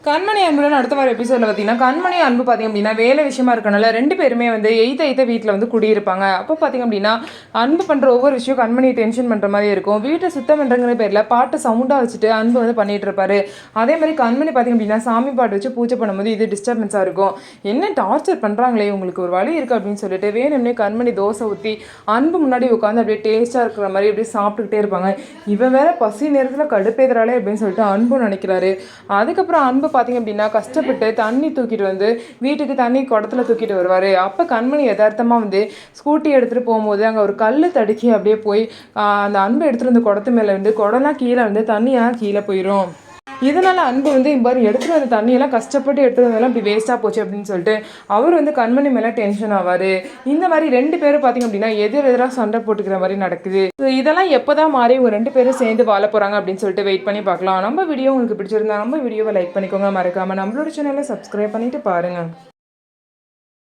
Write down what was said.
கண்மணி அன்புடன் அடுத்த வார எபிசோடில் பார்த்தீங்கன்னா கண்மணி அன்பு பார்த்திங்க அப்படின்னா வேலை விஷயமா இருக்கனால ரெண்டு பேருமே வந்து எய்த்த வீட்டில் வந்து குடியிருப்பாங்க. அப்போ பார்த்திங்க அப்படின்னா அன்பு பண்ணுற ஒவ்வொரு விஷயம் கண்மணி டென்ஷன் பண்ணுற மாதிரி இருக்கும். வீட்டை சுத்தம் பண்ணுறங்கிற பேரில் பாட்டை சவுண்டாக வச்சுட்டு அன்பு வந்து பண்ணிகிட்டு இருப்பாரு. அதே மாதிரி கண்மணி பார்த்திங்க அப்படின்னா சாமி பாட்டு வச்சு பூஜை பண்ணும்போது இது டிஸ்டர்பன்ஸாக இருக்கும். என்ன டார்ச்சர் பண்ணுறாங்களே, உங்களுக்கு ஒரு வழி இருக்குது அப்படின்னு சொல்லிட்டு வேணும்னே கண்மணி தோசை ஊற்றி அன்பு முன்னாடி உட்காந்து அப்படியே டேஸ்ட்டாக இருக்கிற மாதிரி அப்படியே சாப்பிட்டுக்கிட்டே இருப்பாங்க. இவன் வேற பசி நேரத்தில் கடுப்பேதுறாளே அப்படின்னு சொல்லிட்டு அன்பு நினைக்கிறாரு. அதுக்கப்புறம் அன்பு பார்த்திங்க அப்படின்னா கஷ்டப்பட்டு தண்ணி தூக்கிட்டு வந்து வீட்டுக்கு தண்ணி குடத்துல தூக்கிட்டு வருவார். அப்போ கண்மணி யதார்த்தமாக வந்து ஸ்கூட்டி எடுத்துகிட்டு போகும்போது அங்கே ஒரு கல் தடுக்கி அப்படியே போய் அந்த அன்பு எடுத்துகிட்டு வந்து குடத்து மேலே வந்து குடம்லாம் கீழே வந்து தண்ணியாக கீழே போயிடும். இதனால் அன்பு வந்து இவ்வாறு எடுத்துகிட்டு வந்த தண்ணியெல்லாம் கஷ்டப்பட்டு எடுத்துகிட்டு வந்தாலும் இப்படி வேஸ்ட்டாக போச்சு அப்படின்னு சொல்லிட்டு அவர் வந்து கண்மணி மேலே டென்ஷன் ஆவார். இந்த மாதிரி ரெண்டு பேரும் பார்த்திங்க அப்படின்னா எதிராக சண்டை போட்டுக்கிற மாதிரி நடக்குது. இதெல்லாம் எப்போ தான் மாறி ஒரு ரெண்டு பேரும் சேர்ந்து வாழ போகிறாங்க அப்படின்னு சொல்லிட்டு வெயிட் பண்ணி பார்க்கலாம். நம்ம வீடியோ உங்களுக்கு பிடிச்சிருந்தா நம்ம வீடியோவை லைக் பண்ணிக்கோங்க. மறக்காமல் நம்மளோட சேனலை சப்ஸ்கிரைப் பண்ணிவிட்டு பாருங்கள்.